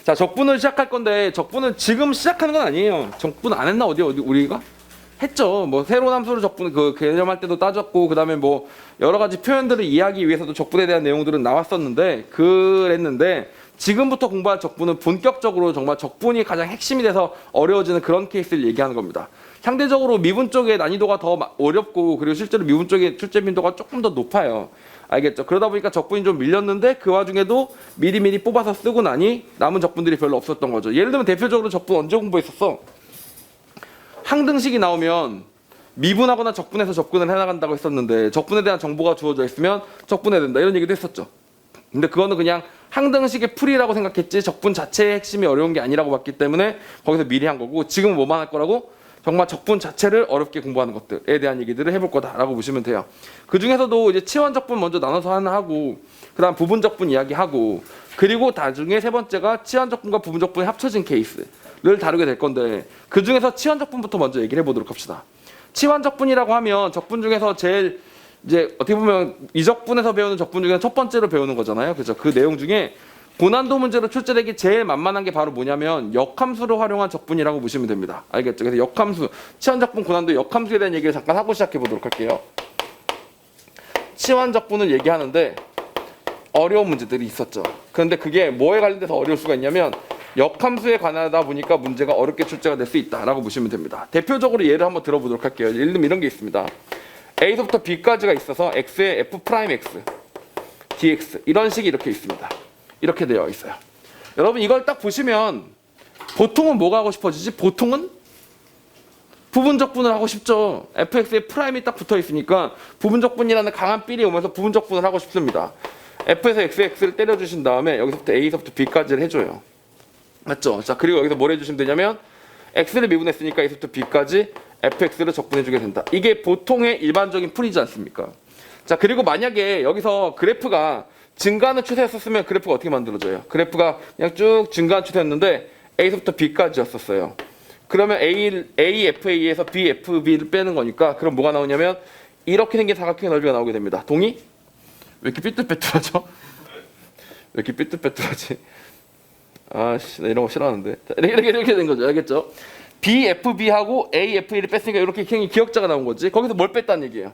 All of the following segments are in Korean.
자, 적분을 시작할 건데 적분은 지금 시작하는 건 아니에요. 적분 안 했나 어디 우리가? 했죠. 뭐 새로운 함수를 적분 그 개념할 때도 따졌고 그다음에 뭐 여러 가지 표현들을 이해하기 위해서도 적분에 대한 내용들은 나왔었는데 그랬는데 지금부터 공부할 적분은 본격적으로 정말 적분이 가장 핵심이 돼서 어려워지는 그런 케이스를 얘기하는 겁니다. 상대적으로 미분 쪽의 난이도가 더 어렵고 그리고 실제로 미분 쪽의 출제 빈도가 조금 더 높아요. 알겠죠? 그러다 보니까 적분이 좀 밀렸는데 그 와중에도 미리미리 뽑아서 쓰고 나니 남은 적분들이 별로 없었던 거죠. 예를 들면 대표적으로 적분 언제 공부했었어? 항등식이 나오면 미분하거나 적분해서 접근을 해나간다고 했었는데 적분에 대한 정보가 주어져 있으면 적분해야 된다 이런 얘기도 했었죠. 근데 그거는 그냥 항등식의 풀이라고 생각했지 적분 자체의 핵심이 어려운 게 아니라고 봤기 때문에 거기서 미리 한 거고 지금은 뭐만 할 거라고? 정말 적분 자체를 어렵게 공부하는 것들에 대한 얘기들을 해볼 거다라고 보시면 돼요. 그 중에서도 이제 치환 적분 먼저 나눠서 하나 하고 그다음 부분 적분 이야기하고 그리고 나중에 세 번째가 치환 적분과 부분 적분이 합쳐진 케이스를 다루게 될 건데 그 중에서 치환 적분부터 먼저 얘기를 해보도록 합시다. 치환 적분이라고 하면 적분 중에서 제일 이제 어떻게 보면 이적분에서 배우는 적분 중에 첫 번째로 배우는 거잖아요. 그렇죠? 그 내용 중에 고난도 문제로 출제되기 제일 만만한 게 바로 뭐냐면 역함수를 활용한 적분이라고 보시면 됩니다. 알겠죠? 그래서 역함수, 치환 적분 고난도 역함수에 대한 얘기를 잠깐 하고 시작해 보도록 할게요. 치환 적분을 얘기하는데 어려운 문제들이 있었죠. 그런데 그게 뭐에 관련돼서 어려울 수가 있냐면 역함수에 관하다 보니까 문제가 어렵게 출제가 될 수 있다라고 보시면 됩니다. 대표적으로 예를 한번 들어보도록 할게요. 예를 들면 이런 게 있습니다. A서부터 B까지가 있어서 X에 F'X, dx 이런 식이 이렇게 있습니다. 이렇게 되어 있어요. 여러분 이걸 딱 보시면 보통은 뭐가 하고 싶어지지? 보통은 부분적분을 하고 싶죠. fx에 프라임이 딱 붙어 있으니까 부분적분이라는 강한 삘이 오면서 부분적분을 하고 싶습니다. f에서 x를 때려주신 다음에 여기서부터 a서부터 b까지를 해줘요. 맞죠? 자 그리고 여기서 뭘 해주시면 되냐면 x를 미분했으니까 a서부터 b까지 fx를 적분해주게 된다. 이게 보통의 일반적인 풀이지 않습니까? 자 그리고 만약에 여기서 그래프가 증가하는 추세였었으면 그래프가 어떻게 만들어져요? 그래프가 그냥 쭉 증가하는 추세였는데 A서부터 B까지였었어요. 그러면 AFA에서 BFB를 빼는 거니까 그럼 뭐가 나오냐면 이렇게 생긴 사각형의 넓이가 나오게 됩니다. 동의? 왜 이렇게 삐뚤빼뚤하죠? 왜 이렇게 삐뚤빼뚤하지? 아씨 나 이런 거 싫어하는데. 자, 이렇게 된 거죠. 알겠죠? BFB하고 AFA를 뺐으니까 이렇게 형이 기역자가 나온 거지. 거기서 뭘 뺐다는 얘기예요?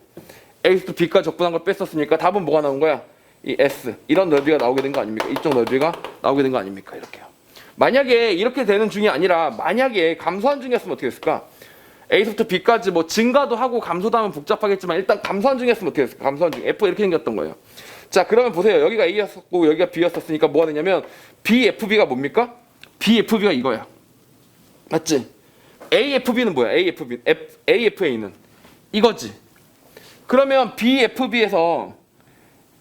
A서부터 B까지 적분한 걸 뺐었으니까 답은 뭐가 나온 거야? 이 S 이런 넓이가 나오게 된 거 아닙니까? 이쪽 넓이가 나오게 된 거 아닙니까? 이렇게요. 만약에 이렇게 되는 중이 아니라 만약에 감소한 중이었으면 어떻게 됐을까? A부터 B까지 뭐 증가도 하고 감소도 하면 복잡하겠지만 일단 감소한 중이었으면 어떻게 됐을까? 감소한 중 F 이렇게 생겼던 거예요. 자 그러면 보세요. 여기가 A였었고 여기가 B였었으니까 뭐가 되냐면 BFB가 뭡니까? BFB가 이거야. 맞지? AFB는 뭐야? AFA는 이거지. 그러면 BFB에서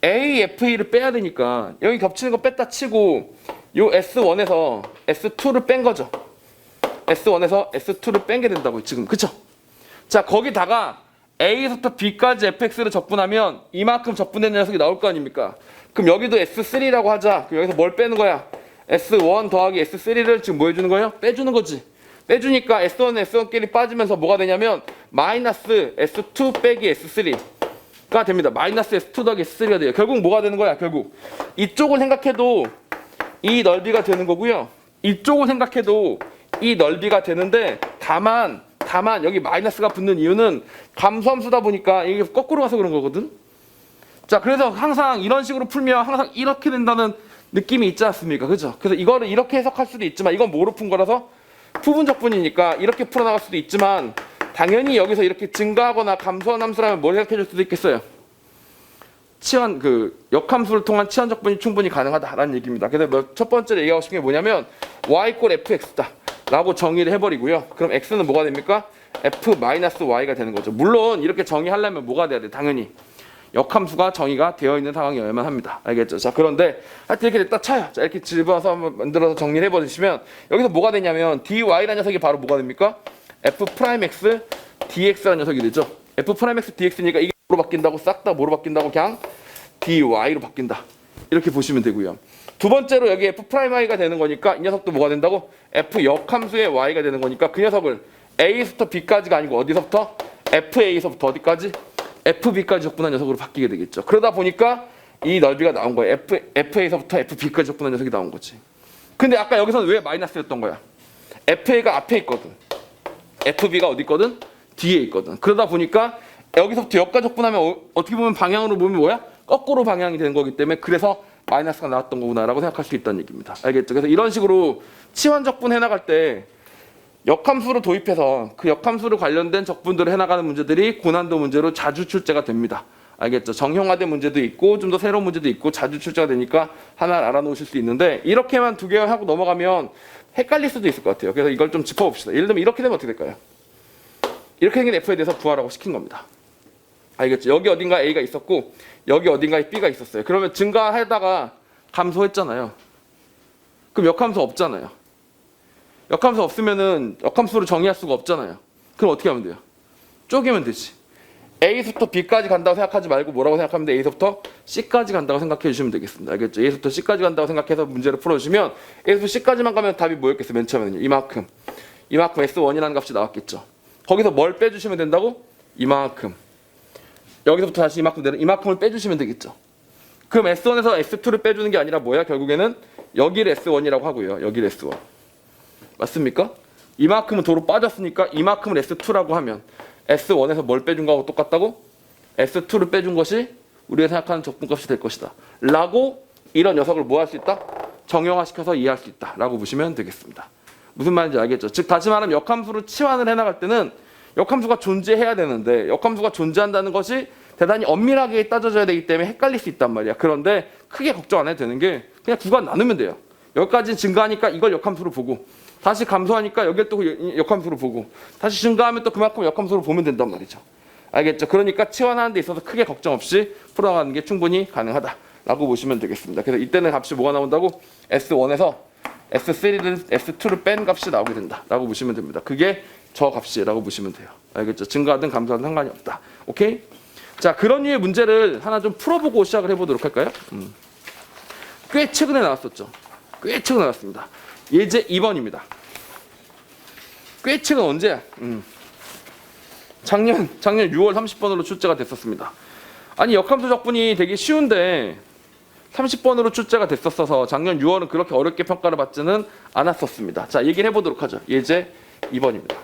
AFA를 빼야 되니까 여기 겹치는 거 뺐다 치고 요 S1에서 S2를 뺀 거죠. S1에서 S2를 뺀 게 된다고요. 지금 그쵸? 자 거기다가 A에서부터 B까지 fx를 적분하면 이만큼 적분된 녀석이 나올 거 아닙니까? 그럼 여기도 S3라고 하자. 그럼 여기서 뭘 빼는 거야? S1 더하기 S3를 지금 뭐 해주는 거예요? 빼주는 거지. 빼주니까 S1, S1끼리 빠지면서 뭐가 되냐면 마이너스 S2 빼기 S3 가 됩니다. 마이너스 S2 더하기 S3가 돼요. 결국 뭐가 되는 거야? 결국 이쪽을 생각해도 이 넓이가 되는 거고요. 이쪽을 생각해도 이 넓이가 되는데 다만 여기 마이너스가 붙는 이유는 감소함수다 보니까 이게 거꾸로 가서 그런 거거든. 자 그래서 항상 이런 식으로 풀면 항상 이렇게 된다는 느낌이 있지 않습니까? 그죠? 그래서 이거를 이렇게 해석할 수도 있지만 이건 뭐로 푼 거라서 부분적분이니까 이렇게 풀어나갈 수도 있지만 당연히 여기서 이렇게 증가하거나 감소한 함수라면 뭘 생각해 줄 수도 있겠어요? 치환 역함수를 통한 치환 적분이 충분히 가능하다라는 얘기입니다. 그래서 첫 번째로 얘기하고 싶은 게 뭐냐면 y 꼴 fx다 라고 정의를 해버리고요. 그럼 x는 뭐가 됩니까? f-y가 되는 거죠. 물론 이렇게 정의하려면 뭐가 돼야 돼? 당연히 역함수가 정의가 되어 있는 상황이어야만 합니다. 알겠죠? 자 그런데 하여튼 이렇게 딱 쳐요. 자 이렇게 집어서 한번 만들어서 정리를 해버리시면 여기서 뭐가 되냐면 dy라는 녀석이 바로 뭐가 됩니까? f'x dx라는 녀석이 되죠. f'x dx니까 이게 뭐로 바뀐다고? 싹 다 뭐로 바뀐다고? 그냥 dy로 바뀐다. 이렇게 보시면 되고요. 두 번째로 여기 f'y가 되는 거니까 이 녀석도 뭐가 된다고? f 역함수의 y가 되는 거니까 그 녀석을 a에서부터 b까지가 아니고 어디서부터? fa에서부터 어디까지? fb까지 적분한 녀석으로 바뀌게 되겠죠. 그러다 보니까 이 넓이가 나온 거예요. fa에서부터 fb까지 적분한 녀석이 나온 거지. 근데 아까 여기서는 왜 마이너스였던 거야? FA가 앞에 있거든. FB가 어디 있거든? 뒤에 있거든. 그러다 보니까 여기서부터 여기까지 적분하면 어떻게 보면 방향으로 보면 뭐야? 거꾸로 방향이 되는 거기 때문에 그래서 마이너스가 나왔던 거구나라고 생각할 수 있다는 얘기입니다. 알겠죠? 그래서 이런 식으로 치환 적분 해나갈 때 역함수를 도입해서 그 역함수를 관련된 적분들을 해나가는 문제들이 고난도 문제로 자주 출제가 됩니다. 알겠죠? 정형화된 문제도 있고 좀 더 새로운 문제도 있고 자주 출제가 되니까 하나를 알아놓으실 수 있는데 이렇게만 두 개 하고 넘어가면 헷갈릴 수도 있을 것 같아요. 그래서 이걸 좀 짚어봅시다. 예를 들면 이렇게 되면 어떻게 될까요? 이렇게 생긴 F에 대해서 구하라고 시킨 겁니다. 알겠죠? 여기 어딘가 A가 있었고 여기 어딘가에 B가 있었어요. 그러면 증가하다가 감소했잖아요. 그럼 역함수 없잖아요. 역함수 없으면은 역함수를 정의할 수가 없잖아요. 그럼 어떻게 하면 돼요? 쪼개면 되지. A부터 B까지 간다고 생각하지 말고 뭐라고 생각하면 돼? A부터 C까지 간다고 생각해 주시면 되겠습니다. 알겠죠? A부터 C까지 간다고 생각해서 문제를 풀어주시면 A부터 C까지만 가면 답이 뭐였겠어요? 맨 처음에는요. 이만큼 S1이라는 값이 나왔겠죠. 거기서 뭘 빼주시면 된다고? 이만큼. 여기서부터 다시 이만큼 내려 이만큼을 빼주시면 되겠죠. 그럼 S1에서 S2를 빼주는 게 아니라 뭐야? 결국에는 여기를 S1이라고 하고요. 여기를 S1. 맞습니까? 이만큼은 도로 빠졌으니까 이만큼을 S2라고 하면 S1에서 뭘 빼준 거하고 똑같다고? S2를 빼준 것이 우리가 생각하는 적분값이 될 것이다. 라고 이런 녀석을 뭐 할 수 있다? 정형화시켜서 이해할 수 있다. 라고 보시면 되겠습니다. 무슨 말인지 알겠죠? 즉 다시 말하면 역함수를 치환을 해나갈 때는 역함수가 존재해야 되는데 역함수가 존재한다는 것이 대단히 엄밀하게 따져져야 되기 때문에 헷갈릴 수 있단 말이야. 그런데 크게 걱정 안 해도 되는 게 그냥 구간 나누면 돼요. 여기까지 증가하니까 이걸 역함수로 보고 다시 감소하니까 여기를 또 역함수로 보고 다시 증가하면 또 그만큼 역함수로 보면 된단 말이죠. 알겠죠? 그러니까 치환하는 데 있어서 크게 걱정 없이 풀어가는 게 충분히 가능하다라고 보시면 되겠습니다. 그래서 이때는 값이 뭐가 나온다고? S1에서 S3를 S2를 뺀 값이 나오게 된다라고 보시면 됩니다. 그게 저 값이라고 보시면 돼요. 알겠죠? 증가하든 감소하든 상관이 없다. 오케이? 자, 그런 류의 문제를 하나 좀 풀어보고 시작을 해보도록 할까요? 꽤 최근에 나왔었죠. 꽤 최근에 나왔습니다. 예제 2번입니다. 꽤 최근 언제야? 작년 6월 30번으로 출제가 됐었습니다. 아니 역함수 적분이 되게 쉬운데 30번으로 출제가 됐었어서 작년 6월은 그렇게 어렵게 평가를 받지는 않았었습니다. 자, 얘기를 해보도록 하죠. 예제 2번입니다.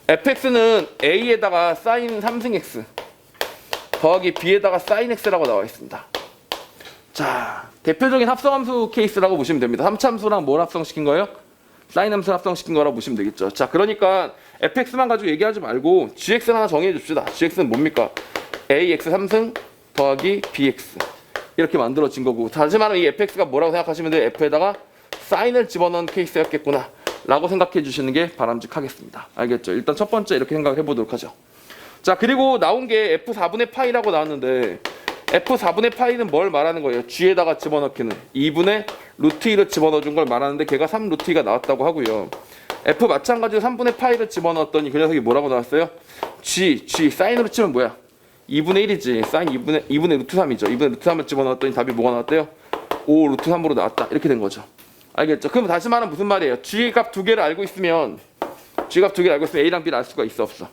fx는 a에다가 sin 3승x 더하기 b에다가 sin x라고 나와 있습니다. 자, 대표적인 합성함수 케이스라고 보시면 됩니다. 3참수랑 뭘 합성시킨 거예요? sin 함수 합성시킨 거라고 보시면 되겠죠. 자, 그러니까 fx만 가지고 얘기하지 말고 gx를 하나 정해 줍시다. gx는 뭡니까? ax 3승 더하기 bx 이렇게 만들어진 거고, 다시 말하면 이 fx가 뭐라고 생각하시면 돼요? f에다가 sine을 집어넣은 케이스였겠구나 라고 생각해 주시는 게 바람직하겠습니다. 알겠죠? 일단 첫 번째 이렇게 생각해 보도록 하죠. 자, 그리고 나온 게 f4분의 파이라고 나왔는데 f4분의 파이는 뭘 말하는 거예요? g에다가 집어넣기는 2분의 루트 2를 집어넣어 준 걸 말하는데 걔가 3 루트 2가 나왔다고 하고요. f 마찬가지로 3분의 파이를 집어넣었더니 그 녀석이 뭐라고 나왔어요? g 사인으로 치면 뭐야? 2분의 1이지. 사인 2분의 루트 3이죠. 2분의 루트 3을 집어넣었더니 답이 뭐가 나왔대요? 5 루트 3으로 나왔다. 이렇게 된 거죠. 알겠죠? 그럼 다시 말하면 무슨 말이에요? g 값 두 개를 알고 있으면 a랑 b를 알 수가 있어 없어?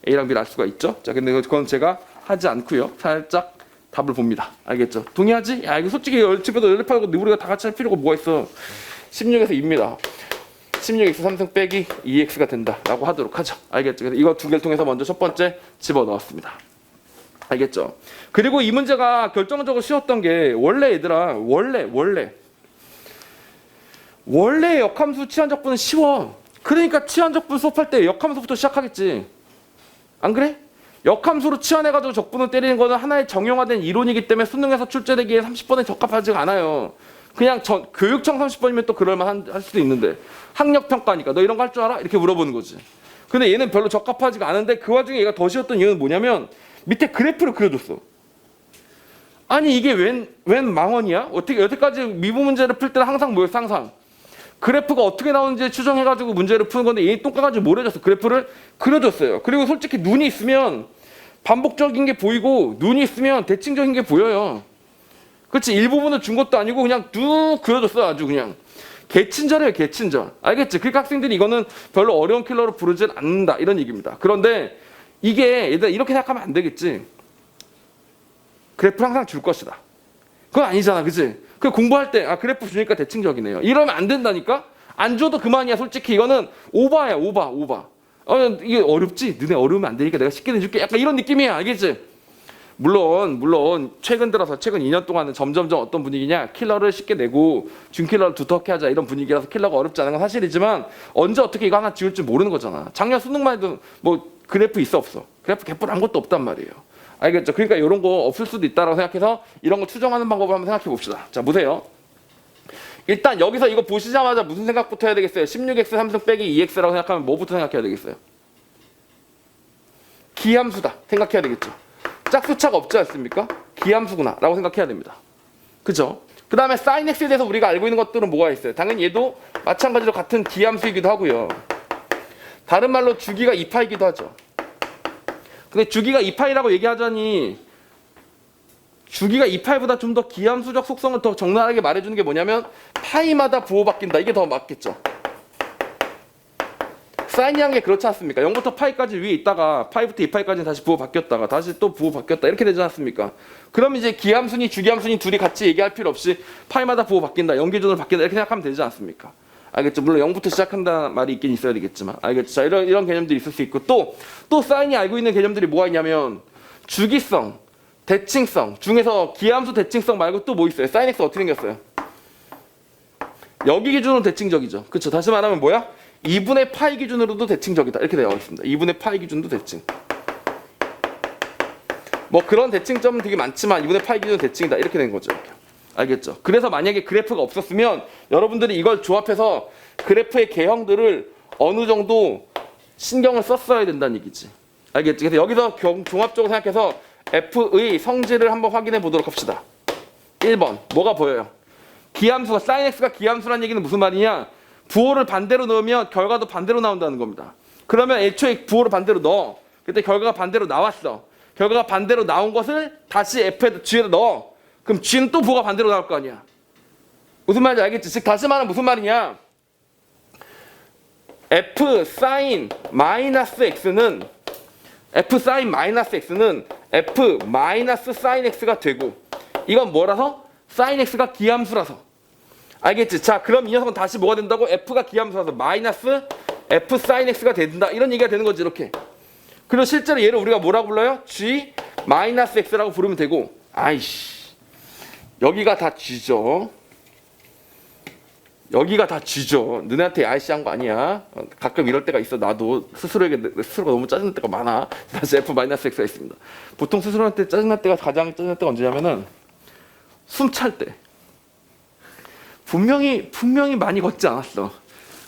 a랑 b를 알 수가 있죠? 자, 근데 그건 제가 하지 않고요. 살짝 답을 봅니다. 알겠죠? 동의하지? 야, 이거 솔직히 집에도 연립하고 우리가 다 같이 할 필요가 뭐가 있어? 16에서 2입니다. 16x 3승 빼기 2x가 된다라고 하도록 하죠. 알겠죠? 그래서 이거 두 개를 통해서 먼저 첫 번째 집어넣었습니다. 알겠죠? 그리고 이 문제가 결정적으로 쉬웠던 게 원래 얘들아 원래 역함수 치환적분은 쉬워. 그러니까 치환적분 수업할 때 역함수부터 시작하겠지. 안 그래? 역함수로 치환해가지고 적분을 때리는 거는 하나의 정형화된 이론이기 때문에 수능에서 출제되기에 30번에 적합하지가 않아요. 그냥 교육청 30번이면 또 그럴만 할 수도 있는데 학력평가니까 너 이런 거 할 줄 알아? 이렇게 물어보는 거지. 근데 얘는 별로 적합하지가 않은데 그 와중에 얘가 더 쉬웠던 이유는 뭐냐면 밑에 그래프를 그려줬어. 아니 이게 웬 망언이야? 어떻게 여태까지 미분 문제를 풀 때는 항상 뭐였어? 항상 그래프가 어떻게 나오는지 추정해가지고 문제를 푸는 건데 얘 똑같이 뭘 해줬어? 그래프를 그려줬어요. 그리고 솔직히 눈이 있으면 반복적인 게 보이고 눈이 있으면 대칭적인 게 보여요. 그렇지? 일부분을 준 것도 아니고 그냥 뚝 그려줬어. 아주 그냥 개친절해요. 개친절. 알겠지? 그러니까 학생들이 이거는 별로 어려운 킬러로 부르진 않는다 이런 얘기입니다. 그런데 이게 얘들아 이렇게 생각하면 안 되겠지. 그래프를 항상 줄 것이다. 그건 아니잖아, 그치? 그 공부할 때 그래프 주니까 대칭적이네요. 이러면 안 된다니까? 안 줘도 그만이야. 솔직히 이거는 오바야, 오바. 이게 어렵지? 너네 어려우면 안 되니까 내가 쉽게 내줄게. 약간 이런 느낌이야, 알겠지? 물론 최근 들어서 최근 2년 동안은 점점점 어떤 분위기냐, 킬러를 쉽게 내고 준킬러를 두텁게 하자 이런 분위기라서 킬러가 어렵지 않은 건 사실이지만 언제 어떻게 이거 하나 지울지 모르는 거잖아. 작년 수능만 해도 뭐 그래프 있어 없어? 그래프 개뿔 아무것도 없단 말이에요. 알겠죠? 그러니까 이런 거 없을 수도 있다라고 생각해서 이런 거 추정하는 방법을 한번 생각해 봅시다. 자, 보세요. 일단 여기서 이거 보시자마자 무슨 생각부터 해야 되겠어요? 16x 3승 빼기 2x라고 생각하면 뭐부터 생각해야 되겠어요? 기함수다 생각해야 되겠죠. 짝수차가 없지 않습니까? 기함수구나 라고 생각해야 됩니다. 그죠? 그 다음에 sin x에 대해서 우리가 알고 있는 것들은 뭐가 있어요? 당연히 얘도 마찬가지로 같은 기함수이기도 하고요. 다른 말로 주기가 2파이기도 하죠. 근데 주기가 2파이라고 얘기하자니 주기가 2파이보다 좀 더 기함수적 속성을 더 적나라하게 말해주는 게 뭐냐면 파이마다 부호 바뀐다. 이게 더 맞겠죠. 사인이란 게 그렇지 않습니까? 0부터 파이까지 위에 있다가 파이부터 2파이까지는 다시 부호 바뀌었다가 다시 또 부호 바뀌었다 이렇게 되지 않습니까? 그럼 이제 기함수니 주기함수니 둘이 같이 얘기할 필요 없이 파이마다 부호 바뀐다, 연기준으로 바뀐다 이렇게 생각하면 되지 않습니까? 알겠죠? 물론 0부터 시작한다는 말이 있긴 있어야 되겠지만 알겠죠? 자, 이런 개념들이 있을 수 있고 또 사인이 알고 있는 개념들이 뭐가 있냐면 주기성, 대칭성 중에서 기함수 대칭성 말고 또 뭐 있어요? 사인 x 어떻게 생겼어요? 여기 기준으로 대칭적이죠. 그렇죠? 다시 말하면 뭐야? 2분의 파이 기준으로도 대칭적이다. 이렇게 되어 있습니다. 2분의 파이 기준도 대칭. 뭐 그런 대칭점은 되게 많지만 2분의 파이 기준은 대칭이다. 이렇게 된 거죠. 이렇게. 알겠죠? 그래서 만약에 그래프가 없었으면 여러분들이 이걸 조합해서 그래프의 개형들을 어느 정도 신경을 썼어야 된다는 얘기지. 알겠지? 그래서 여기서 종합적으로 생각해서 F의 성질을 한번 확인해 보도록 합시다. 1번. 뭐가 보여요? 기함수가 sin x가 기함수라는 얘기는 무슨 말이냐? 부호를 반대로 넣으면 결과도 반대로 나온다는 겁니다. 그러면 애초에 부호를 반대로 넣어. 그때 결과가 반대로 나왔어. 결과가 반대로 나온 것을 다시 G에다 넣어. 그럼 G는 또 부호가 반대로 나올 거 아니야. 무슨 말인지 알겠지? 즉 다시 말하면 무슨 말이냐? F sin 마이너스 X는 F sin 마이너스 X는 F 마이너스 sin X가 되고 이건 뭐라서? sin X가 기함수라서. 알겠지? 자, 그럼 이 녀석은 다시 뭐가 된다고? F가 기함수라서 마이너스 F sin X가 된다. 이런 얘기가 되는 거지, 이렇게. 그리고 실제로 얘를 우리가 뭐라고 불러요? G 마이너스 X라고 부르면 되고, 아이씨. 여기가 다 G죠. 여기가 다 G죠. 너네한테 아이씨 한 거 아니야. 가끔 이럴 때가 있어. 나도 스스로가 너무 짜증날 때가 많아. 다시 F 마이너스 X가 있습니다. 보통 스스로한테 짜증날 때가 가장 짜증날 때가 언제냐면은 숨 찰 때. 분명히 많이 걷지 않았어.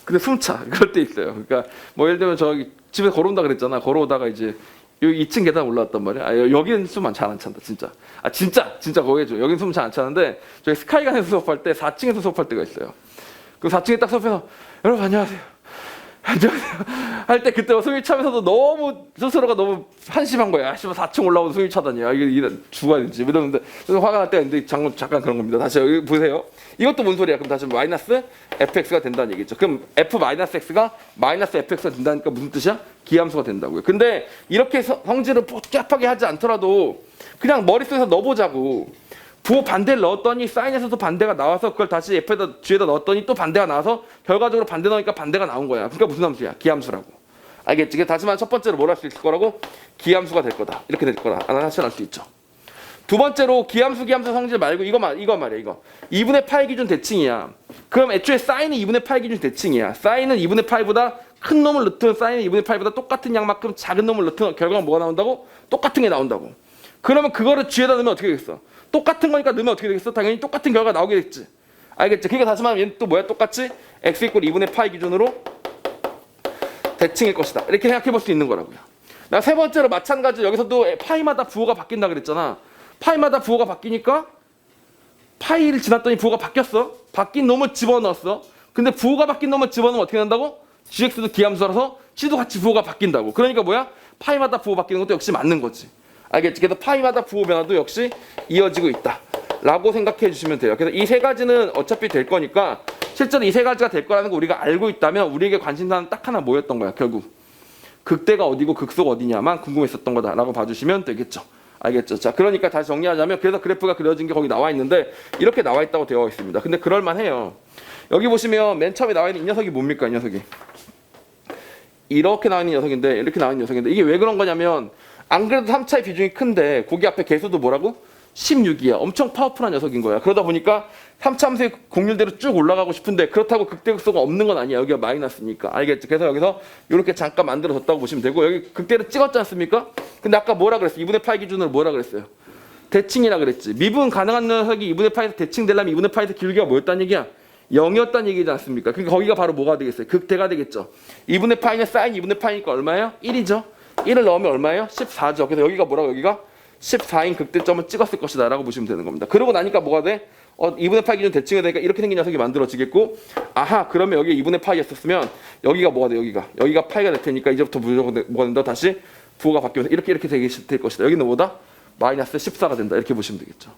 근데 숨차. 그럴 때 있어요. 그러니까 뭐 예를 들면 저기 집에 걸어온다 그랬잖아. 걸어오다가 이제 여기 2층 계단 올라왔단 말이야. 여기는 숨 잘 안 찬다. 진짜. 진짜 거기죠. 여기는 숨 잘 안 차는데 저희 스카이간에서 수업할 때 4층에서 수업할 때가 있어요. 그 4층에 딱 수업해서 여러분 안녕하세요. 할 때 그때 숨이 차면서도 너무 스스로가 너무 한심한 거야. 4층 올라오면 숨이 차다니. 이게 죽어야 되지. 이러는데 그래서 화가 날 때가 있는데 잠깐 그런 겁니다. 다시 여기 보세요. 이것도 뭔 소리야? 그럼 다시 마이너스 fx가 된다는 얘기죠. 그럼 f 마이너스 x가 마이너스 fx가 된다니까 무슨 뜻이야? 기함수가 된다고요. 근데 이렇게 성질을 복잡하게 하지 않더라도 그냥 머릿속에서 넣어보자고. 부호 반대를 넣었더니 사인에서도 반대가 나와서 그걸 다시 F에다 G에다 넣었더니 또 반대가 나와서 결과적으로 반대 넣으니까 반대가 나온 거야. 그러니까 무슨 함수야? 기함수라고. 알겠지? 다시 말해 첫 번째로 뭘 할 수 있을 거라고? 기함수가 될 거다. 이렇게 될 거다. 사실 알 수 있죠. 두 번째로 기함수 성질 말고 이거 말이야. 이거 2분의 파이 기준 대칭이야. 그럼 애초에 사인은 2분의 파이 기준 대칭이야. 사인은 2분의 파이보다 큰 놈을 넣든 사인은 2분의 파이보다 똑같은 양만큼 작은 놈을 넣든 결과가 뭐가 나온다고? 똑같은 게 나온다고. 그러면 그거를 G에다 넣으면 어떻게 되겠어? 똑같은 거니까 넣으면 어떻게 되겠어? 당연히 똑같은 결과가 나오게 됐지. 알겠지? 그러니까 다시 말하면 얘는 또 뭐야? 똑같이 x 이퀄 2분의 파이 기준으로 대칭일 것이다. 이렇게 생각해 볼 수 있는 거라고요. 나 세 번째로 마찬가지로 여기서도 파이마다 부호가 바뀐다 그랬잖아. 파이마다 부호가 바뀌니까 파이를 지났더니 부호가 바뀌었어. 바뀐 놈을 집어넣었어. 근데 부호가 바뀐 놈을 집어넣으면 어떻게 된다고? gx도 기함수라서 c도 같이 부호가 바뀐다고. 그러니까 뭐야? 파이마다 부호 바뀌는 것도 역시 맞는 거지. 알겠지? 그래서 파이마다 부호 변화도 역시 이어지고 있다 라고 생각해 주시면 돼요. 그래서 이 세 가지는 어차피 될 거니까 실제로 이 세 가지가 될 거라는 거 우리가 알고 있다면 우리에게 관심사는 딱 하나 뭐였던 거야. 결국 극대가 어디고 극소가 어디냐만 궁금했었던 거다라고 봐주시면 되겠죠. 알겠죠? 자, 그러니까 다시 정리하자면 그래서 그래프가 그려진 게 거기 나와 있는데 이렇게 나와 있다고 되어 있습니다. 근데 그럴만해요. 여기 보시면 맨 처음에 나와 있는 이 녀석이 뭡니까? 이 녀석이 이렇게 나와 있는 녀석인데 이렇게 나와 있는 녀석인데 이게 왜 그런 거냐면 안 그래도 3차의 비중이 큰데 거기 앞에 개수도 뭐라고? 16이야. 엄청 파워풀한 녀석인 거야. 그러다 보니까 3차 함수의 곡률대로 쭉 올라가고 싶은데 그렇다고 극대극소가 없는 건 아니야. 여기가 마이너스니까. 알겠죠? 그래서 여기서 이렇게 잠깐 만들어졌다고 보시면 되고 여기 극대를 찍었지 않습니까? 근데 아까 뭐라 그랬어? 2분의 파이 기준으로 뭐라 그랬어요? 대칭이라 그랬지. 미분 가능한 녀석이 2분의 파이에서 대칭되려면 2분의 파이에서 기울기가 뭐였다는 얘기야? 0이었다는 얘기지 않습니까? 그러니까 거기가 바로 뭐가 되겠어요? 극대가 되겠죠. 2분의 파이는 사인 2분의 파이니까 얼마예요? 1이죠. 1을 넣으면 얼마예요? 14죠. 그래서 여기가 뭐라고? 여기가 14인 극대점을 찍었을 것이다 라고 보시면 되는 겁니다. 그러고 나니까 뭐가 돼? 2분의 파이 기준 대칭이 되니까 이렇게 생긴 녀석이 만들어지겠고 아하 그러면 여기 2분의 파이였었으면 여기가 뭐가 돼? 여기가 파이가 될 테니까 이제부터 무조건 뭐가 된다? 다시 부호가 바뀌면서 이렇게 될 것이다. 여기는 뭐다? 마이너스 14가 된다. 이렇게 보시면 되겠죠.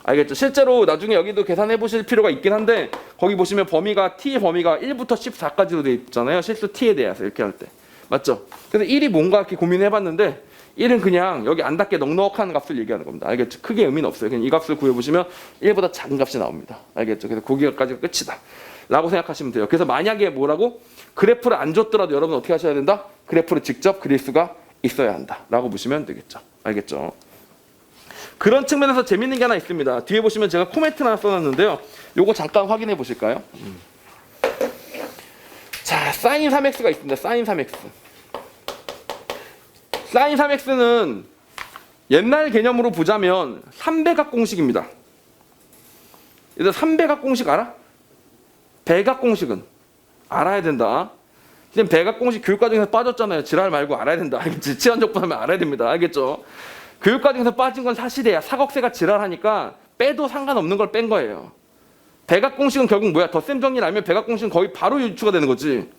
알겠죠? 실제로 나중에 여기도 계산해 보실 필요가 있긴 한데 거기 보시면 범위가 t의 범위가 1부터 14까지로 돼 있잖아요. 실수 t에 대해서 이렇게 할 때. 맞죠? 그래서 1이 뭔가 이렇게 고민해 봤는데 1은 그냥 여기 안 닿게 넉넉한 값을 얘기하는 겁니다. 알겠죠? 크게 의미는 없어요. 그냥 이 값을 구해보시면 1보다 작은 값이 나옵니다. 알겠죠? 그래서 거기까지가 끝이다. 라고 생각하시면 돼요. 그래서 만약에 뭐라고? 그래프를 안 줬더라도 여러분 어떻게 하셔야 된다? 그래프를 직접 그릴 수가 있어야 한다. 라고 보시면 되겠죠. 알겠죠? 그런 측면에서 재밌는 게 하나 있습니다. 뒤에 보시면 제가 코멘트 하나 써놨는데요. 요거 잠깐 확인해 보실까요? 자, 사인 3x가 있습니다. 사인 3x. 사인 3x는 옛날 개념으로 보자면 3배각 공식입니다. 얘들 3배각 공식 알아? 배각 공식은 알아야 된다. 지금 배각 공식 교육과정에서 빠졌잖아요. 지랄 말고 알아야 된다. 알겠지? 치환적분하면 알아야 됩니다. 알겠죠? 교육과정에서 빠진 건 사실이야. 사각세가 지랄하니까 빼도 상관없는 걸 뺀 거예요. 배각 공식은 결국 뭐야? 덧셈 정리를 알면 배각 공식은 거의 바로 유추가 되는 거지.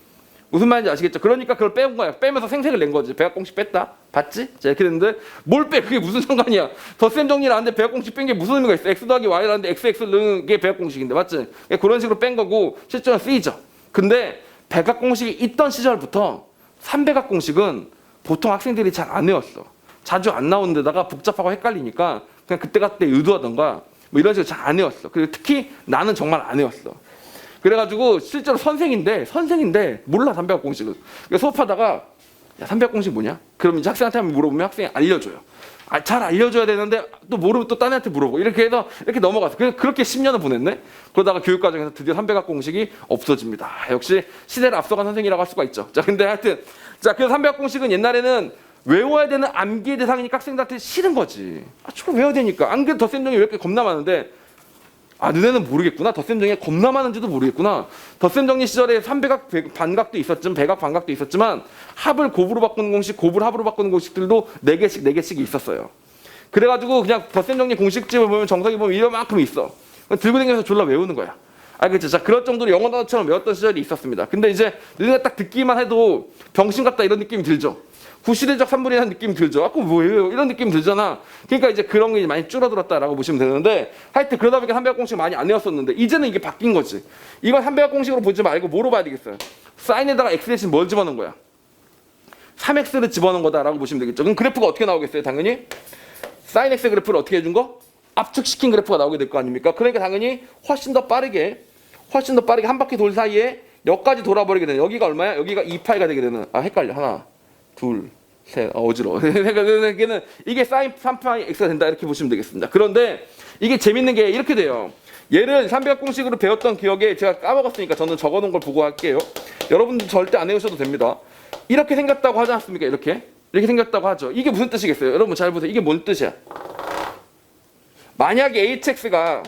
무슨 말인지 아시겠죠? 그러니까 그걸 빼온 거야. 빼면서 생색을 낸 거지. 배각 공식 뺐다. 봤지? 자, 이렇게 됐는데 뭘 빼? 그게 무슨 상관이야? 덧셈 정리를 하는데 배각 공식 뺀 게 무슨 의미가 있어? x 더하기 y를 하는데 x 넣은 게 배각 공식인데 맞지? 그런 식으로 뺀 거고 실제로는 쓰이죠. 근데 배각 공식이 있던 시절부터 3배각 공식은 보통 학생들이 잘 안 외웠어. 자주 안 나오는 데다가 복잡하고 헷갈리니까 그냥 그때 의도하던가 뭐 이런 식으로 잘 안 외웠어. 그리고 특히 나는 정말 안 외웠어. 그래가지고 실제로 선생인데 몰라 3배각 공식을. 그래서 수업하다가 야 3배각 공식 뭐냐? 그럼 이제 학생한테 한번 물어보면 학생이 알려줘요. 잘 알려줘야 되는데 또 모르면 또 딴 애한테 물어보고 이렇게 해서 이렇게 넘어갔어. 그래서 그렇게 10년을 보냈네. 그러다가 교육과정에서 드디어 3배각 공식이 없어집니다. 역시 시대를 앞서간 선생이라고 할 수가 있죠. 자, 근데 하여튼 그래서 3배각 공식은 옛날에는 외워야 되는 암기의 대상이니까 학생들한테 싫은 거지. 저거 외워야 되니까. 안 그래도 덧셈 정리 왜 이렇게 겁나 많은데 너네는 모르겠구나. 덧셈 정리가 겁나 많은지도 모르겠구나. 덧셈 정리 시절에 3배각 반각도 있었지만 배각 반각도 있었지만 합을 곱으로 바꾸는 공식, 곱을 합으로 바꾸는 공식들도 4개씩 있었어요. 그래가지고 그냥 덧셈 정리 공식집을 보면 정석이 보면 이만큼 있어. 들고 다니면서 졸라 외우는 거야. 알겠죠? 자, 그럴 정도로 영어 단어처럼 외웠던 시절이 있었습니다. 근데 이제 너네가 딱 듣기만 해도 병신 같다 이런 느낌이 들죠. 구시대적 산물이라는 느낌이 들죠. 그거 뭐예요? 이런 느낌이 들잖아. 그러니까 이제 그런 게 많이 줄어들었다라고 보시면 되는데 하여튼 그러다 보니까 3배각 공식 많이 안 외웠었는데 이제는 이게 바뀐 거지. 이건 3배각 공식으로 보지 말고 뭐로 봐야 되겠어요? 사인에다가 x 대신 뭘 집어넣은 거야? 3x를 집어넣은 거다라고 보시면 되겠죠. 그럼 그래프가 어떻게 나오겠어요? 당연히 사인 x 그래프를 어떻게 해준 거? 압축시킨 그래프가 나오게 될 거 아닙니까? 그러니까 당연히 훨씬 더 빠르게 한 바퀴 돌 사이에 여기까지 돌아버리게 되는 여기가 얼마야? 여기가 2파이가 되게 되는 헷갈려. 하나 둘, 셋, 어지러워. 이게 사인 3파이 x가 된다 이렇게 보시면 되겠습니다. 그런데 이게 재밌는 게 이렇게 돼요. 얘를 3배각 공식으로 배웠던 기억에 제가 까먹었으니까 저는 적어놓은 걸 보고 할게요. 여러분들 절대 안 외우셔도 됩니다. 이렇게 생겼다고 하지 않습니까? 이렇게 생겼다고 하죠. 이게 무슨 뜻이겠어요? 여러분 잘 보세요. 이게 뭔 뜻이야? 만약에 hx가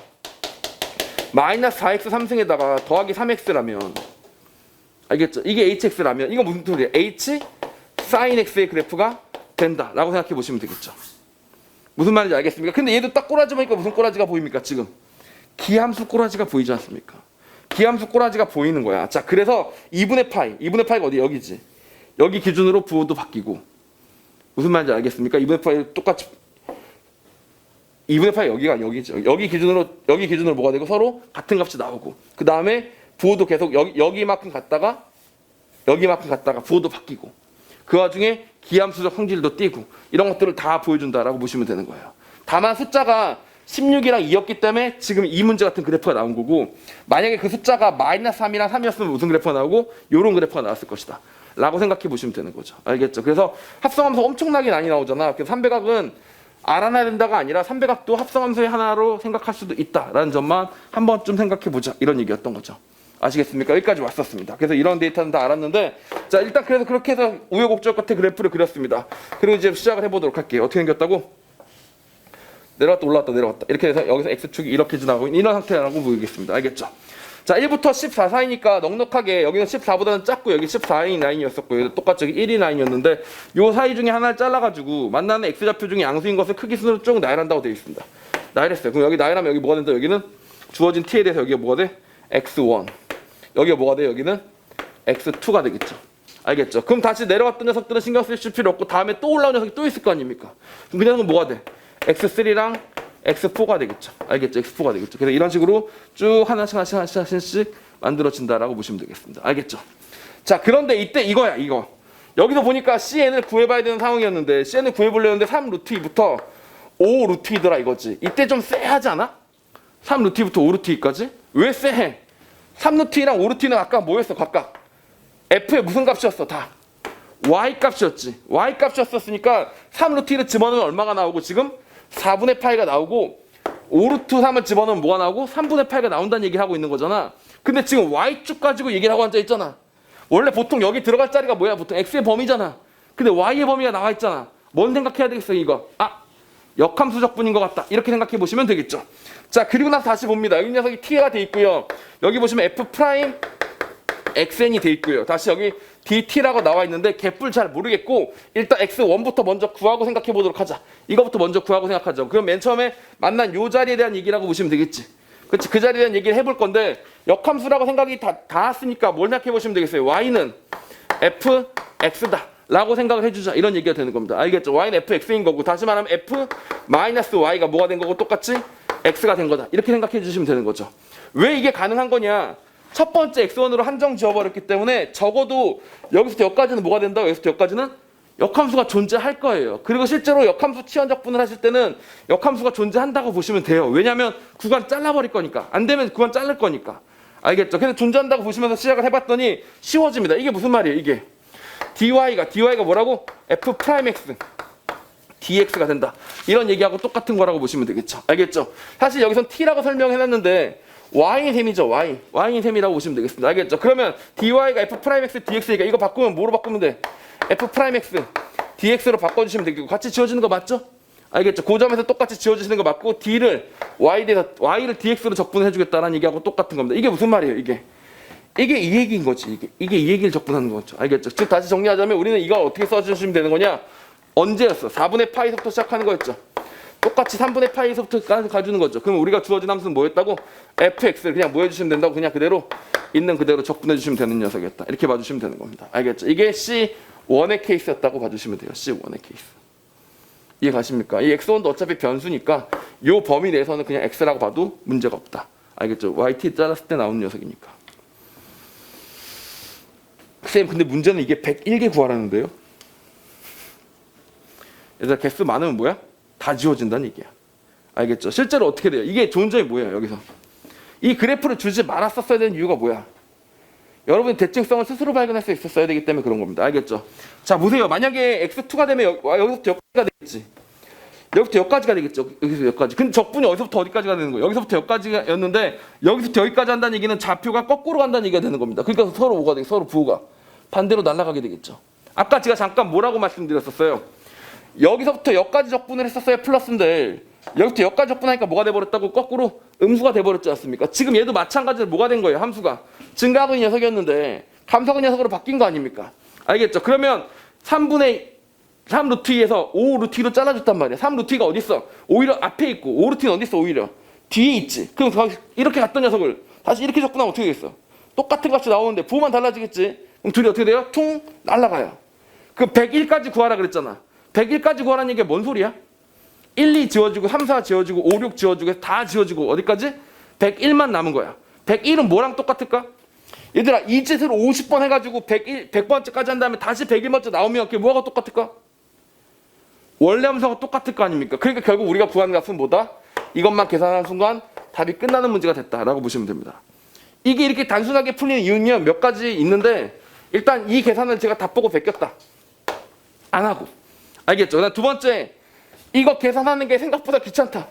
마이너스 4x 3승에다가 더하기 3x라면 알겠죠? 이게 hx라면 이거 무슨 뜻이에요? h 사인 x의 그래프가 된다라고 생각해 보시면 되겠죠. 무슨 말인지 알겠습니까? 근데 얘도 딱 꼬라지 보니까 무슨 꼬라지가 보입니까? 지금 기함수 꼬라지가 보이지 않습니까? 기함수 꼬라지가 보이는 거야. 자, 그래서 2분의 파이가 어디? 여기지. 여기 기준으로 부호도 바뀌고 무슨 말인지 알겠습니까? 2분의 파이 똑같이 2분의 파이 여기가 여기죠. 여기 기준으로 뭐가 되고 서로 같은 값이 나오고 그 다음에 부호도 계속 여기만큼 갔다가 부호도 바뀌고 그 와중에 기함수적 성질도 띄고 이런 것들을 다 보여준다라고 보시면 되는 거예요. 다만 숫자가 16이랑 2였기 때문에 지금 이 문제 같은 그래프가 나온 거고, 만약에 그 숫자가 마이너스 3이랑 3이었으면 무슨 그래프가 나오고 이런 그래프가 나왔을 것이다 라고 생각해 보시면 되는 거죠. 알겠죠? 그래서 합성함수 엄청나게 많이 나오잖아. 그래서 삼배각은 알아놔야 된다가 아니라 삼배각도 합성함수의 하나로 생각할 수도 있다라는 점만 한 번쯤 생각해 보자, 이런 얘기였던 거죠. 아시겠습니까? 여기까지 왔었습니다. 그래서 이런 데이터는 다 알았는데, 자 일단 그래서 그렇게 해서 우여곡절 끝에 그래프를 그렸습니다. 그리고 이제 시작을 해보도록 할게요. 어떻게 생겼다고? 내려왔다 올라왔다 내려왔다 이렇게 해서 여기서 x축이 이렇게 지나가고 있는 이런 상태라고 보이겠습니다. 알겠죠? 자 1부터 14 사이니까 넉넉하게 여기는 14보다는 작고 여기 14인 라인이었었고 똑같이 여기 1인 라인이었는데 요 사이 중에 하나를 잘라가지고 만나는 x좌표 중에 양수인 것을 크기 순으로 쭉 나열한다고 되어 있습니다. 나열했어요. 그럼 여기 나열하면 여기 뭐가 된다? 여기는 주어진 t에 대해서 여기가 뭐가 돼? x1. 여기가 뭐가 돼? 여기는 x2가 되겠죠. 알겠죠? 그럼 다시 내려왔던 녀석들은 신경 쓰실 필요 없고 다음에 또 올라온 녀석이 또 있을 거 아닙니까? 그럼 그 녀석은 뭐가 돼? x3랑 x4가 되겠죠. 알겠죠? x4가 되겠죠. 그래서 이런 식으로 쭉 하나씩 만들어진다라고 보시면 되겠습니다. 알겠죠? 자, 그런데 이때 이거야, 이거. 여기서 보니까 cn을 구해봐야 되는 상황이었는데 cn을 구해보려는데 3루트 2부터 5루트 2더라 이거지. 이때 좀 쎄하지 않아? 3루트 2부터 5루트 2까지? 왜 쎄해? 3루트 2랑 5루트 2는 아까 뭐였어, 각각? f의 무슨 값이었어, 다? y 값이었지. y 값이었으니까 3루트 2를 집어넣으면 얼마가 나오고 지금 4분의 파이가 나오고 5루트 3을 집어넣으면 뭐가 나오고 3분의 파이가 나온다는 얘기를 하고 있는 거잖아. 근데 지금 y축 가지고 얘기를 하고 앉아 있잖아. 원래 보통 여기 들어갈 자리가 뭐야? 보통 x의 범위잖아. 근데 y의 범위가 나와 있잖아. 뭔 생각해야 되겠어 이거? 아, 역함수적분인 것 같다. 이렇게 생각해 보시면 되겠죠. 자, 그리고 나서 다시 봅니다. 여기 녀석이 t가 돼 있고요. 여기 보시면 f 프라임 xn이 돼 있고요. 다시 여기 dt라고 나와 있는데 개뿔 잘 모르겠고 일단 x1부터 먼저 구하고 생각해 보도록 하자. 이거부터 먼저 구하고 생각하죠. 그럼 맨 처음에 만난 요 자리에 대한 얘기라고 보시면 되겠지. 그렇지? 그 자리에 대한 얘기를 해볼 건데 역함수라고 생각이 다 왔으니까 뭘 생각해 보시면 되겠어요. y는 fx다 라고 생각을 해주자, 이런 얘기가 되는 겁니다. 알겠죠? y는 fx인 거고 다시 말하면 f-y가 뭐가 된 거고 똑같이 x가 된 거다, 이렇게 생각해 주시면 되는 거죠. 왜 이게 가능한 거냐? 첫 번째 x1으로 한정 지어버렸기 때문에 적어도 여기서부터 여기까지는 뭐가 된다고? 여기서부터 여기까지는 역함수가 존재할 거예요. 그리고 실제로 역함수 치환적분을 하실 때는 역함수가 존재한다고 보시면 돼요. 왜냐하면 구간 잘라버릴 거니까. 안 되면 구간 자를 거니까. 알겠죠? 그래서 존재한다고 보시면서 시작을 해봤더니 쉬워집니다. 이게 무슨 말이에요? 이게 dy가 뭐라고? f'x dx가 된다, 이런 얘기하고 똑같은 거라고 보시면 되겠죠. 알겠죠? 사실 여기선 t라고 설명해놨는데 y인 셈이죠. y인 셈이라고 보시면 되겠습니다. 알겠죠? 그러면 dy가 f'x dx니까 이거 바꾸면 뭐로 바꾸면 돼? f'x dx로 바꿔주시면 되겠고 같이 지워지는 거 맞죠? 알겠죠? 그 점에서 똑같이 지워주시는 거 맞고 d를 y를 dx로 적분해 주겠다는 얘기하고 똑같은 겁니다. 이게 무슨 말이에요? 이게 이 얘기인 거지. 이게 이 얘기를 적분하는 거죠. 알겠죠? 즉 다시 정리하자면 우리는 이걸 어떻게 써주시면 되는 거냐? 언제였어? 4분의 파이서부터 시작하는 거였죠. 똑같이 3분의 파이서부터 가주는 거죠. 그럼 우리가 주어진 함수는 뭐였다고? fx를 그냥 뭐 해주시면 된다고? 그냥 그대로 있는 그대로 적분해 주시면 되는 녀석이었다, 이렇게 봐주시면 되는 겁니다. 알겠죠? 이게 C1의 케이스였다고 봐주시면 돼요. C1의 케이스. 이해 가십니까? 이 x1도 어차피 변수니까 이 범위 내에서는 그냥 x라고 봐도 문제가 없다. 알겠죠? yt 잘랐을 때 나오는 녀석이니까. 쌤, 근데 문제는 이게 101개 구하라는데요? 얘들아, 개수 많으면 뭐야? 다 지워진다는 얘기야. 알겠죠? 실제로 어떻게 돼요? 이게 좋은 점이 뭐예요? 여기서 이 그래프를 주지 말았었어야 되는 이유가 뭐야? 여러분이 대칭성을 스스로 발견할 수 있었어야 되기 때문에 그런 겁니다. 알겠죠? 자, 보세요. 만약에 x2가 되면 여기서부터 여기까지가 되겠지. 여기부터 여기까지가 되겠죠. 여기서 여기까지. 근데 적분이 어디서부터 어디까지가 되는 거예요? 여기서부터 여기까지였는데 여기서부터 여기까지 한다는 얘기는 좌표가 거꾸로 간다는 얘기가 되는 겁니다. 그러니까 서로 뭐가 돼? 서로 부호가 반대로 날아가게 되겠죠. 아까 제가 잠깐 뭐라고 말씀드렸었어요? 여기서부터 여기까지 적분을 했었어야 플러스인데 여기부터 여기까지 적분하니까 뭐가 돼버렸다고? 거꾸로 음수가 돼버렸지 않습니까? 지금 얘도 마찬가지로 뭐가 된 거예요? 함수가 증가하고 있는 녀석이었는데 감소하고 있는 녀석으로 바뀐 거 아닙니까? 알겠죠? 그러면 3루트 2에서 5루트 2로 잘라줬단 말이야. 3루트 2가 어디 있어? 오히려 앞에 있고 5루트 2는 어디 있어? 오히려 뒤에 있지. 그럼 이렇게 갔던 녀석을 다시 이렇게 적분하면 어떻게 되겠어? 똑같은 값이 나오는데 부호만 달라지겠지. 그럼 둘이 어떻게 돼요? 퉁 날아가요. 그 101까지 구하라 그랬잖아. 101까지 구하라는 얘기가 뭔 소리야? 1, 2 지워지고 3, 4 지워지고 5, 6 지워지고 다 지워지고 어디까지? 101만 남은 거야. 101은 뭐랑 똑같을까? 얘들아 이 짓을 50번 해가지고 100번째까지 한 다음에 다시 101번째 나오면 그게 뭐가 똑같을까? 원래 함수하고 똑같을 거 아닙니까? 그러니까 결국 우리가 구하는 값은 뭐다? 이것만 계산하는 순간 답이 끝나는 문제가 됐다라고 보시면 됩니다. 이게 이렇게 단순하게 풀리는 이유는 몇 가지 있는데 일단 이 계산을 제가 답 보고 베꼈다. 안 하고. 알겠죠? 그다음 두 번째, 이거 계산하는 게 생각보다 귀찮다.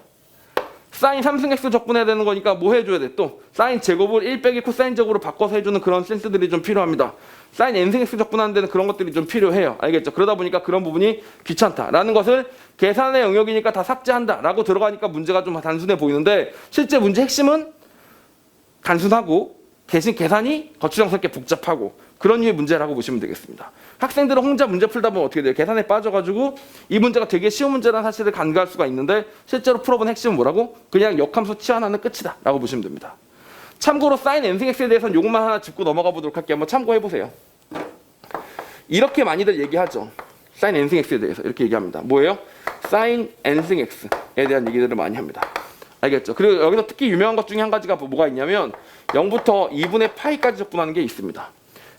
사인 3승x 적분해야 되는 거니까 뭐 해줘야 돼? 또 사인 제곱을 1 빼기 코사인 제곱으로 바꿔서 해주는 그런 센스들이 좀 필요합니다. 사인 n승x 적분하는 데는 그런 것들이 좀 필요해요. 알겠죠? 그러다 보니까 그런 부분이 귀찮다라는 것을 계산의 영역이니까 다 삭제한다라고 들어가니까 문제가 좀 단순해 보이는데 실제 문제 핵심은 단순하고 대신 계산이 거추장스럽게 복잡하고 그런 류의 문제라고 보시면 되겠습니다. 학생들은 혼자 문제 풀다 보면 어떻게 돼요? 계산에 빠져가지고 이 문제가 되게 쉬운 문제라는 사실을 간과할 수가 있는데 실제로 풀어본 핵심은 뭐라고? 그냥 역함수 치환하는 끝이다 라고 보시면 됩니다. 참고로 사인 n승x에 대해서는 요것만 하나 짚고 넘어가 보도록 할게요. 한번 참고해보세요. 이렇게 많이들 얘기하죠. 사인 n승x에 대해서 이렇게 얘기합니다. 뭐예요? 사인 n승x에 대한 얘기들을 많이 합니다. 알겠죠? 그리고 여기서 특히 유명한 것 중에 한 가지가 뭐가 있냐면 0부터 2분의 파이까지 적분하는 게 있습니다.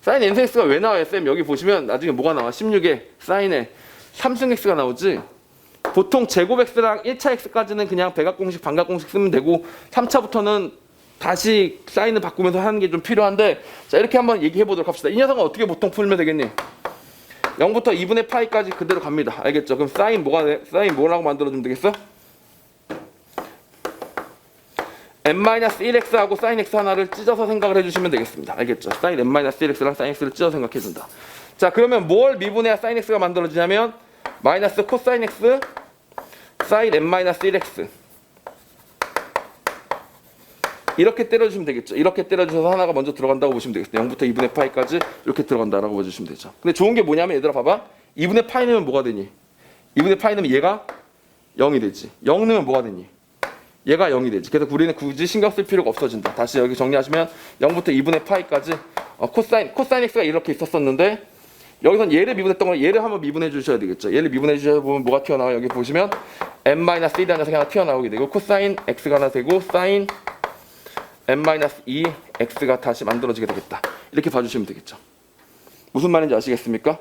사인 n승x가 왜 나와요? 쌤 여기 보시면 나중에 뭐가 나와? 16에 사인에 3승x가 나오지. 보통 제곱 x랑 1차 x까지는 그냥 백악공식 반각공식 쓰면 되고 3차부터는 다시 사인을 바꾸면서 하는 게 좀 필요한데 자 이렇게 한번 얘기해 보도록 합시다. 이 녀석은 어떻게 보통 풀면 되겠니? 0부터 2분의 파이까지 그대로 갑니다. 알겠죠? 그럼 사인 뭐라고 만들어주면 되겠어? n-1x하고 sin x 하나를 찢어서 생각을 해주시면 되겠습니다. 알겠죠? sin n-1x랑 sin x를 찢어서 생각해준다. 자 그러면 뭘 미분해야 sin x가 만들어지냐면 마이너스 코사인 x sin n-1x 이렇게 때려주시면 되겠죠. 이렇게 때려주셔서 하나가 먼저 들어간다고 보시면 되겠습니다. 0부터 2분의 파이까지 이렇게 들어간다라고 봐주시면 되죠. 근데 좋은 게 뭐냐면 얘들아 봐봐. 2분의 파이 넣으면 뭐가 되니? 2분의 파이 넣으면 얘가 0이 되지. 0 넣으면 뭐가 되니? 얘가 0이 되지. 그래서 우리는 굳이 신경 쓸 필요가 없어진다. 다시 여기 정리하시면 0부터 2분의 파이까지 코사인 x가 이렇게 있었었는데 여기선 얘를 미분했던 걸 얘를 한번 미분해 주셔야 되겠죠. 얘를 미분해 주셔야 보면 뭐가 튀어나와요? 여기 보시면 n-1이라는 녀석이 하나 튀어나오게 되고 코사인 x가 하나 되고 사인 n-2x가 다시 만들어지게 되겠다. 이렇게 봐주시면 되겠죠. 무슨 말인지 아시겠습니까?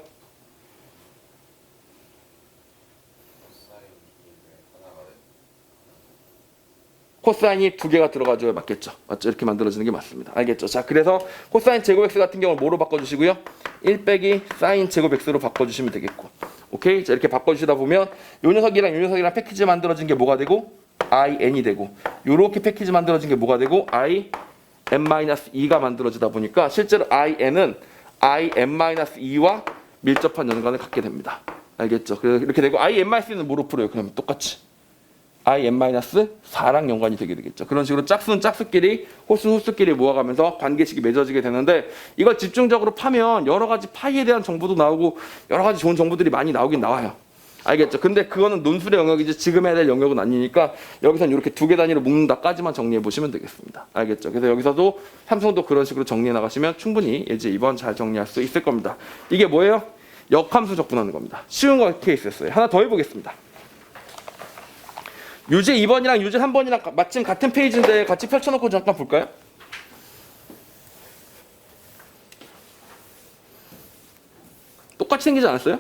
코사인이 두 개가 들어가줘야 맞겠죠. 맞죠? 이렇게 만들어지는 게 맞습니다. 알겠죠? 자, 그래서 코사인 제곱 x 같은 경우는 뭐로 바꿔주시고요? 1 빼기 사인 제곱 x로 바꿔주시면 되겠고. 오케이? 자, 이렇게 바꿔주시다 보면 요 녀석이랑 패키지 만들어진 게 뭐가 되고? in이 되고 요렇게 패키지 만들어진 게 뭐가 되고? in-2가 만들어지다 보니까 실제로 in은 in-2와 밀접한 연관을 갖게 됩니다. 알겠죠? 그래서 이렇게 되고 in-2는 뭐로 풀어요? 그러면 똑같이 in-4랑 연관이 되게 되겠죠. 그런 식으로 짝수는 짝수끼리 홀수는 홀수끼리 모아가면서 관계식이 맺어지게 되는데 이걸 집중적으로 파면 여러 가지 파이에 대한 정보도 나오고 여러 가지 좋은 정보들이 많이 나오긴 나와요. 알겠죠? 근데 그거는 논술의 영역이지 지금 해야 될 영역은 아니니까 여기선 이렇게 두 개 단위로 묶는다까지만 정리해 보시면 되겠습니다. 알겠죠? 그래서 여기서도 삼성도 그런 식으로 정리해 나가시면 충분히 예제 2번 잘 정리할 수 있을 겁니다. 이게 뭐예요? 역함수 적분하는 겁니다. 쉬운 거 케이스였어요. 하나 더 해보겠습니다. 유제 2번이랑 유제 3번이랑 마침 같은 페이지인데 같이 펼쳐놓고 잠깐 볼까요? 똑같이 생기지 않았어요?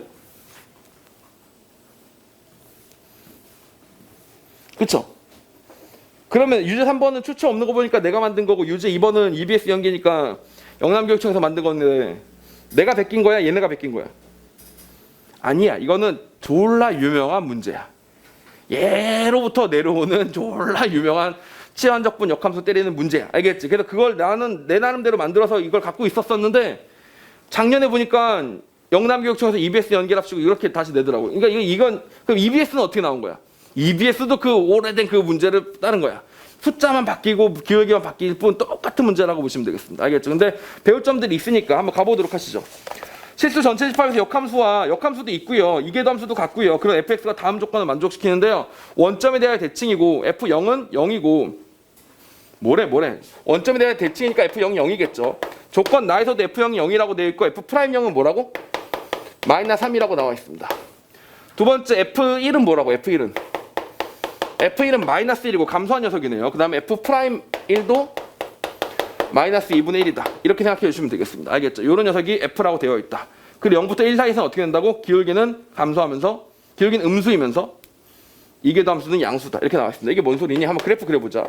그쵸? 그러면 유제 3번은 출처 없는 거 보니까 내가 만든 거고 유제 2번은 EBS 연계니까 영남교육청에서 만든 건데 내가 베낀 거야? 얘네가 베낀 거야? 아니야. 이거는 졸라 유명한 문제야. 얘로부터 내려오는 졸라 유명한 치환적분 역함수 때리는 문제야. 알겠지? 그래서 그걸 나는 내 나름대로 만들어서 이걸 갖고 있었었는데 작년에 보니까 영남교육청에서 EBS 연결합시고 이렇게 다시 내더라고. 그러니까 이건 그럼 EBS는 어떻게 나온 거야? EBS도 그 오래된 그 문제를 따른 거야. 숫자만 바뀌고 기울기만 바뀔 뿐 똑같은 문제라고 보시면 되겠습니다. 알겠죠? 근데 배울 점들이 있으니까 한번 가보도록 하시죠. 실수 전체 집합에서 역함수도 있고요. 이계도함수도 같고요. 그런 fx가 다음 조건을 만족시키는데요. 원점에 대하여 대칭이고 f0은 0이고 뭐래 원점에 대하여 대칭이니까 f0이 0이겠죠. 조건 나에서도 f0이 0이라고 되어 있고 f'0은 뭐라고? -3이라고 나와 있습니다. 두 번째 f1은 뭐라고? f1은 -1이고 감소한 녀석이네요. 그 다음에 f'1도 마이너스 2분의 1이다. 이렇게 생각해 주시면 되겠습니다. 알겠죠? 이런 녀석이 F라고 되어 있다. 그리고 0부터 1 사이에서는 어떻게 된다고? 기울기는 감소하면서 기울기는 음수이면서 이계도 함수는 양수다. 이렇게 나와 있습니다. 이게 뭔 소리니? 한번 그래프 그려보자.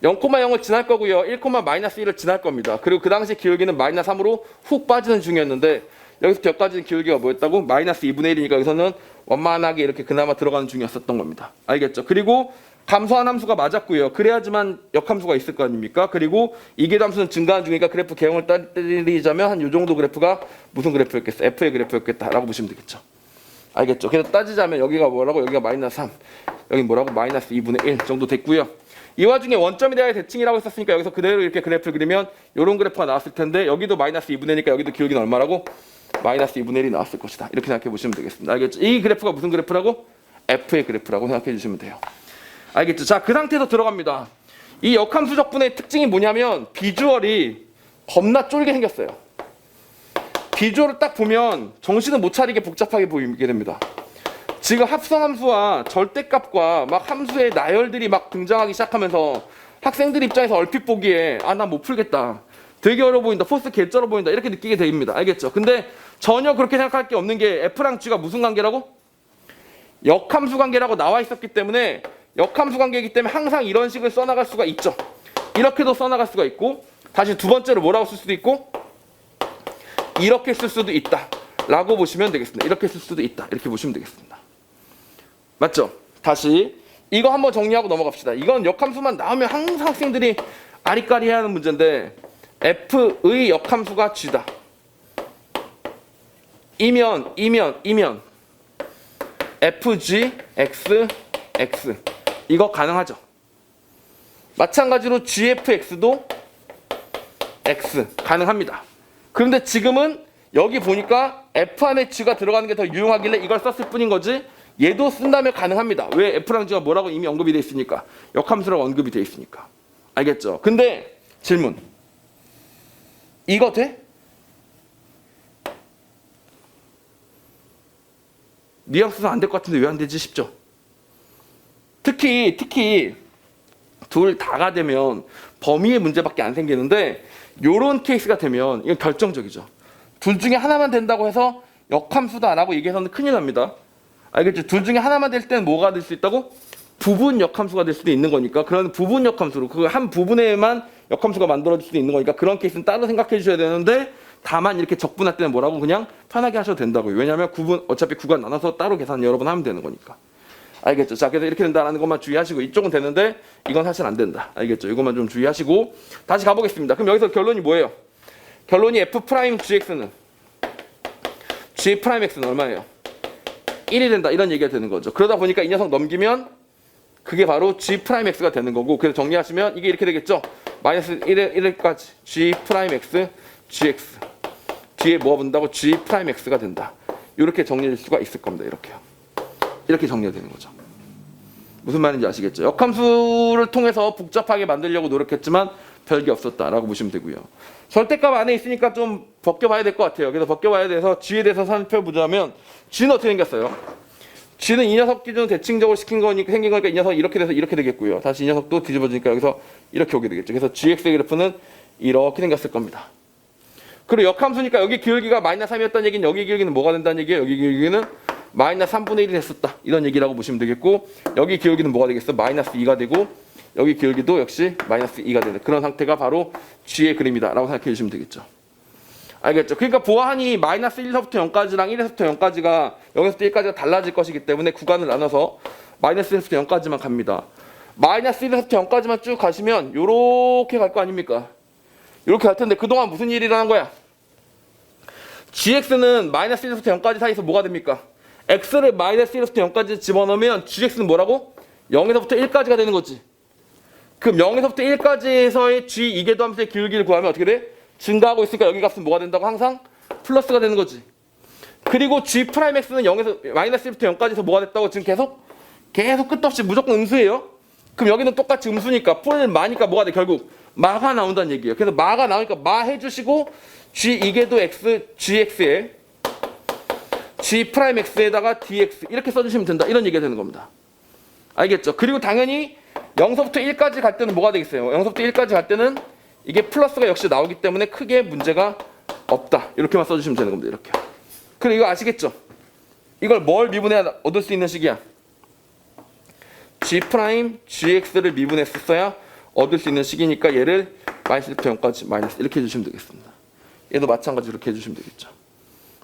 0,0을 지날 거고요. 1,-1을 지날 겁니다. 그리고 그 당시 기울기는 마이너스 3으로 훅 빠지는 중이었는데 여기서 여기까지는 기울기가 뭐였다고? 마이너스 2분의 1이니까 여기서는 원만하게 이렇게 그나마 들어가는 중이었었던 겁니다. 알겠죠? 그리고 감소한 함수가 맞았고요. 그래야지만 역함수가 있을 거 아닙니까? 그리고 이계도 함수는 증가하는 중이니까 그래프 개형을 따지자면 한 요 정도 그래프가 무슨 그래프였겠어? F의 그래프였겠다라고 보시면 되겠죠. 알겠죠? 그래서 따지자면 여기가 뭐라고? 여기가 마이너스 3, 여기 뭐라고? 마이너스 2분의 1 정도 됐고요. 이 와중에 원점에 대하여 대칭이라고 했었으니까 여기서 그대로 이렇게 그래프를 그리면 이런 그래프가 나왔을 텐데 여기도 마이너스 2분의 1이니까 여기도 기울기는 얼마라고? 마이너스 2분의 1이 나왔을 것이다. 이렇게 생각해 보시면 되겠습니다. 알겠죠? 이 그래프가 무슨 그래프라고? F의 그래프라고 생각해 주시면 돼요. 알겠죠? 자, 그 상태에서 들어갑니다. 이 역함수 적분의 특징이 뭐냐면 비주얼이 겁나 쫄게 생겼어요. 비주얼을 딱 보면 정신을 못 차리게 복잡하게 보이게 됩니다. 지금 합성함수와 절대값과 막 함수의 나열들이 막 등장하기 시작하면서 학생들 입장에서 얼핏 보기에 아, 나 못 풀겠다. 되게 어려워 보인다. 포스 개쩔어 보인다. 이렇게 느끼게 됩니다. 알겠죠? 근데 전혀 그렇게 생각할 게 없는 게 F랑 G가 무슨 관계라고? 역함수 관계라고 나와 있었기 때문에 역함수 관계이기 때문에 항상 이런 식을 써나갈 수가 있죠. 이렇게도 써나갈 수가 있고 다시 두 번째로 뭐라고 쓸 수도 있고 이렇게 쓸 수도 있다 라고 보시면 되겠습니다. 이렇게 쓸 수도 있다 이렇게 보시면 되겠습니다. 맞죠? 다시 이거 한번 정리하고 넘어갑시다. 이건 역함수만 나오면 항상 학생들이 아리까리해하는 문제인데 F의 역함수가 G다. 이면 FG, X, X 이거 가능하죠. 마찬가지로 GFX도 X 가능합니다. 그런데 지금은 여기 보니까 F 안에 G가 들어가는 게 더 유용하길래 이걸 썼을 뿐인 거지 얘도 쓴다면 가능합니다. 왜? F랑 G가 뭐라고 이미 언급이 돼 있으니까. 역함수라고 언급이 돼 있으니까. 알겠죠? 근데 질문 이거 돼? 뉘앙스는 안 될 것 같은데 왜 안 되지 싶죠? 특히 둘 다가 되면 범위의 문제밖에 안 생기는데 요런 케이스가 되면 이건 결정적이죠. 둘 중에 하나만 된다고 해서 역함수도 안 하고 얘기해서는 큰일 납니다. 알겠죠? 둘 중에 하나만 될 때는 뭐가 될 수 있다고? 부분 역함수가 될 수도 있는 거니까 그런 부분 역함수로 그 한 부분에만 역함수가 만들어질 수도 있는 거니까 그런 케이스는 따로 생각해 주셔야 되는데 다만 이렇게 적분할 때는 뭐라고 그냥 편하게 하셔도 된다고요. 왜냐하면 어차피 구간 나눠서 따로 계산 여러 번 하면 되는 거니까. 알겠죠? 자, 그래서 이렇게 된다는 것만 주의하시고 이쪽은 되는데 이건 사실 안 된다. 알겠죠? 이것만 좀 주의하시고 다시 가보겠습니다. 그럼 여기서 결론이 뭐예요? 결론이 F'GX는 G'X는 얼마예요? 1이 된다. 이런 얘기가 되는 거죠. 그러다 보니까 이 녀석 넘기면 그게 바로 G'X가 되는 거고 그래서 정리하시면 이게 이렇게 되겠죠? 마이너스 1까지 G'X, GX 뒤에 뭐 본다고 G'X가 된다. 이렇게 정리할 수가 있을 겁니다. 이렇게 정리가 되는 거죠. 무슨 말인지 아시겠죠? 역함수를 통해서 복잡하게 만들려고 노력했지만 별게 없었다라고 보시면 되고요. 절대값 안에 있으니까 좀 벗겨봐야 될 것 같아요. 그래서 벗겨봐야 돼서 G에 대해서 살펴보자면 G는 어떻게 생겼어요? G는 이 녀석 기준으로 대칭적으로 생긴 거니까 이 녀석이 이렇게 돼서 이렇게 되겠고요. 다시 이 녀석도 뒤집어지니까 여기서 이렇게 오게 되겠죠. 그래서 GX의 그래프는 이렇게 생겼을 겁니다. 그리고 역함수니까 여기 기울기가 마이너스 3이었다는 얘기는 여기 기울기는 뭐가 된다는 얘기예요? 여기 기울기는 마이너스 3분의 1이 됐었다. 이런 얘기라고 보시면 되겠고 여기 기울기는 뭐가 되겠어? 마이너스 2가 되고 여기 기울기도 역시 마이너스 2가 되는 그런 상태가 바로 G의 그림이다 라고 생각해 주시면 되겠죠. 알겠죠? 그러니까 보아하니 마이너스 1에서부터 0까지랑 1에서부터 0까지가 0에서부터 1까지가 달라질 것이기 때문에 구간을 나눠서 마이너스 1에서부터 0까지만 갑니다. 마이너스 1에서부터 0까지만 쭉 가시면 요렇게 갈 거 아닙니까? 이렇게 갈 텐데 그동안 무슨 일이라는 거야? GX는 마이너스 1에서부터 0까지 사이에서 뭐가 됩니까? X를 마이너스 1에서부터 0까지 집어넣으면 GX는 뭐라고? 0에서부터 1까지가 되는 거지. 그럼 0에서부터 1까지에서의 G 이계도 함수의 기울기를 구하면 어떻게 돼? 증가하고 있으니까 여기 값은 뭐가 된다고? 항상 플러스가 되는 거지. 그리고 G'X는 0에서 마이너스 1부터 0까지에서 뭐가 됐다고? 지금 계속 끝도 없이 무조건 음수예요. 그럼 여기는 똑같이 음수니까 마니까 뭐가 돼? 결국 마가 나온다는 얘기예요. 그래서 마가 나오니까 마 해주시고 G 이계도 X, GX에 G'X에다가 DX 이렇게 써주시면 된다. 이런 얘기가 되는 겁니다. 알겠죠? 그리고 당연히 0서부터 1까지 갈 때는 뭐가 되겠어요? 0서부터 1까지 갈 때는 이게 플러스가 역시 나오기 때문에 크게 문제가 없다. 이렇게만 써주시면 되는 겁니다. 이렇게. 그리고 이거 아시겠죠? 이걸 뭘 미분해야 얻을 수 있는 식이야? G 프라임 GX를 미분했어야 얻을 수 있는 식이니까 얘를 마이너스 1부터 0까지 이렇게 해주시면 되겠습니다. 얘도 마찬가지로 이렇게 해주시면 되겠죠.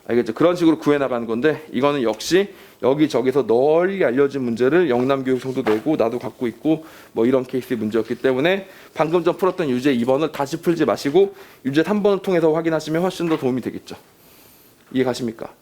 알겠죠? 그런 식으로 구해나가는 건데 이거는 역시 여기저기서 널리 알려진 문제를 영남교육청도 내고 나도 갖고 있고 뭐 이런 케이스의 문제였기 때문에 방금 전 풀었던 유제 2번을 다시 풀지 마시고 유제 3번을 통해서 확인하시면 훨씬 더 도움이 되겠죠. 이해 가십니까?